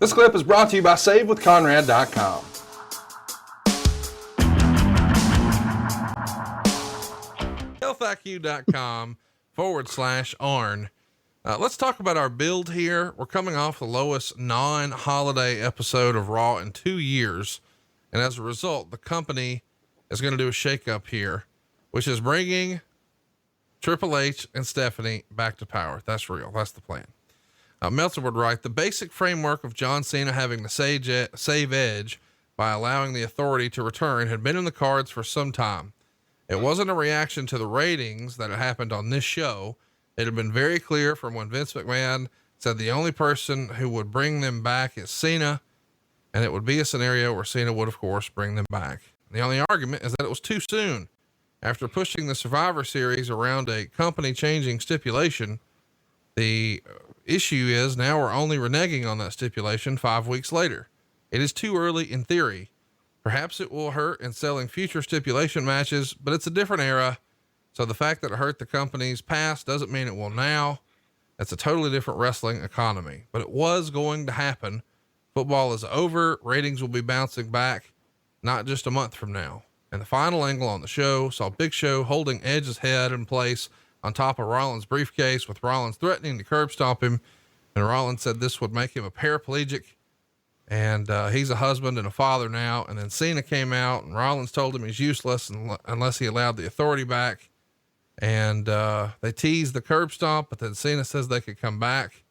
This clip is brought to you by SaveWithConrad.com. healthiq.com/Arn. Let's talk about our build here. We're coming off the lowest non-holiday episode of Raw in 2 years. And as a result, the company is going to do a shakeup here, which is bringing Triple H and Stephanie back to power. That's real. That's the plan. Meltzer would write, the basic framework of John Cena having to save Edge by allowing the Authority to return had been in the cards for some time. It wasn't a reaction to the ratings that had happened on this show. It had been very clear from when Vince McMahon said the only person who would bring them back is Cena, and it would be a scenario where Cena would, of course, bring them back. The only argument is that it was too soon. After pushing the Survivor Series around a company-changing stipulation, the issue is now we're only reneging on that stipulation 5 weeks later. It is too early in theory. Perhaps it will hurt in selling future stipulation matches, but it's a different era. So the fact that it hurt the company's past doesn't mean it will now. It's a totally different wrestling economy, but it was going to happen. Football is over. Ratings will be bouncing back, not just a month from now. And the final angle on the show saw Big Show holding Edge's head in place on top of Rollins' briefcase, with Rollins threatening to curb stomp him. And Rollins said this would make him a paraplegic. And he's a husband and a father now. And then Cena came out and Rollins told him he's useless unless he allowed the Authority back. And they teased the curb stomp, but then Cena says they could come back.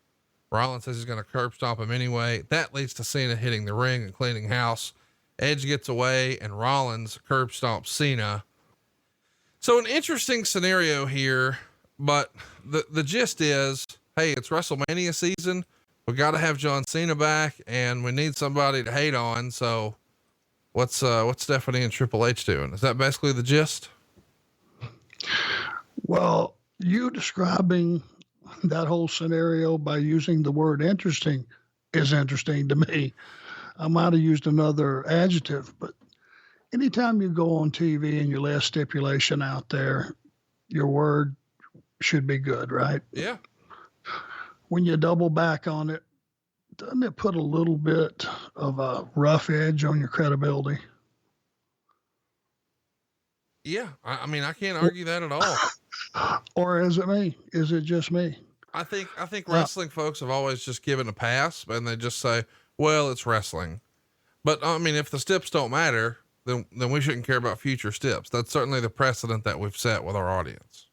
Rollins says he's going to curb stomp him anyway. That leads to Cena hitting the ring and cleaning house. Edge gets away and Rollins curb stomps Cena. So an interesting scenario here, but the gist is, hey, it's WrestleMania season. We got to have John Cena back and we need somebody to hate on. So what's Stephanie and Triple H doing? Is that basically the gist? Well, you describing that whole scenario by using the word interesting is interesting to me. I might have used another adjective, but anytime you go on TV and you lay a stipulation out there, your word should be good, right? Yeah. When you double back on it, doesn't it put a little bit of a rough edge on your credibility? Yeah. I mean, I can't argue that at all. Or is it me? Is it just me? I think wrestling folks have always just given a pass and they just say, well, it's wrestling. But I mean, if the steps don't matter, then we shouldn't care about future steps. That's certainly the precedent that we've set with our audience.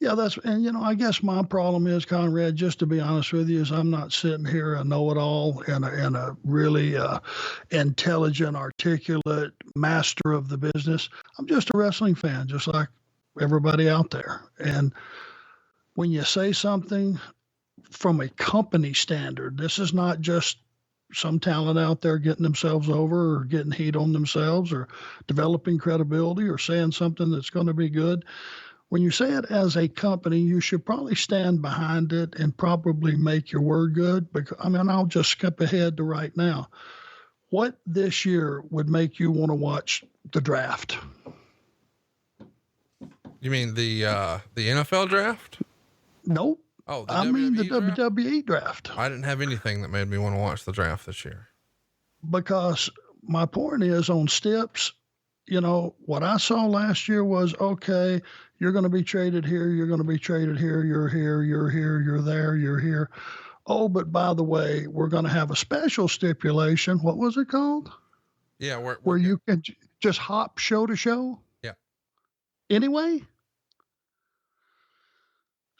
Yeah, and I guess my problem is, Conrad, just to be honest with you, is I'm not sitting here a know-it-all and a really intelligent, articulate master of the business. I'm just a wrestling fan, just like everybody out there. And when you say something from a company standard, this is not just some talent out there getting themselves over or getting heat on themselves or developing credibility or saying something that's going to be good. When you say it as a company, you should probably stand behind it and probably make your word good. Because I'll just skip ahead to right now. What this year would make you want to watch the draft? You mean the NFL draft? Nope. Oh, the WWE draft. I didn't have anything that made me want to watch the draft this year. Because my point is on steps, what I saw last year was, okay, you're going to be traded here. You're going to be traded here. You're here, you're here, you're there, you're here. Oh, but by the way, we're going to have a special stipulation. What was it called? Yeah. Where you can just hop show to show. Yeah. Anyway.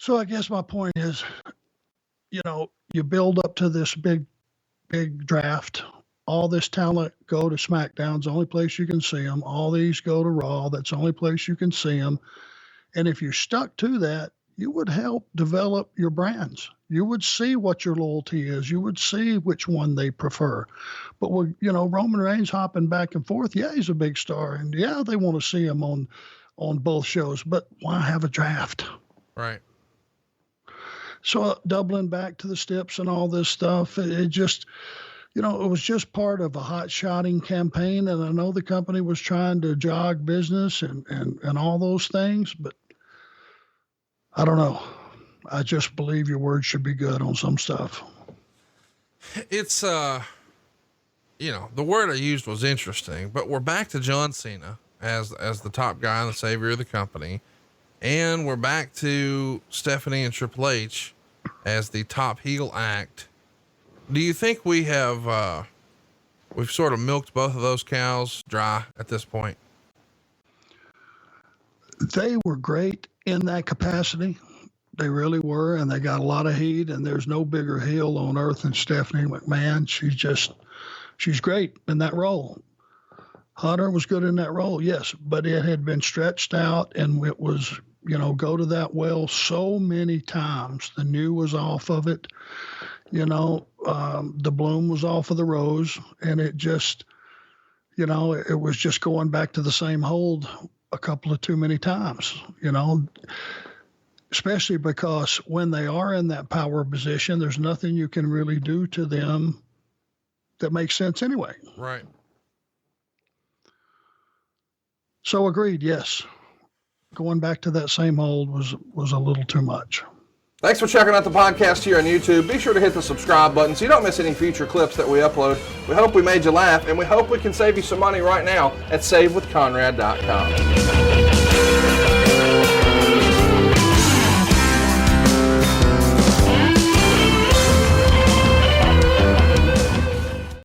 So I guess my point is, you build up to this big draft. All this talent go to SmackDown. It's the only place you can see them. All these go to Raw. That's the only place you can see them. And if you're stuck to that, you would help develop your brands. You would see what your loyalty is. You would see which one they prefer. But with, Roman Reigns hopping back and forth, yeah, he's a big star. And yeah, they want to see him on both shows, but why have a draft? Right. So doubling back to the steps and all this stuff, it just, it was just part of a hot shotting campaign. And I know the company was trying to jog business and all those things, but I don't know. I just believe your word should be good on some stuff. it's, you know, the word I used was interesting, but we're back to John Cena as the top guy and the savior of the company. And we're back to Stephanie and Triple H as the top heel act. Do you think we have, we've sort of milked both of those cows dry at this point? They were great in that capacity. They really were. And they got a lot of heat, and there's no bigger heel on earth than Stephanie McMahon. She's great in that role. Hunter was good in that role. Yes. But it had been stretched out, and it was, you know, go to that well so many times. The new was off of it, you know, the bloom was off of the rose, and it just, you know, it was just going back to the same hold a couple of too many times, you know, especially because when they are in that power position, there's nothing you can really do to them that makes sense anyway. Right. So agreed. Yes. Going back to that same hold was a little too much. Thanks for checking out the podcast here on YouTube. Be sure to hit the subscribe button so you don't miss any future clips that we upload. We hope we made you laugh, and we hope we can save you some money right now at SaveWithConrad.com.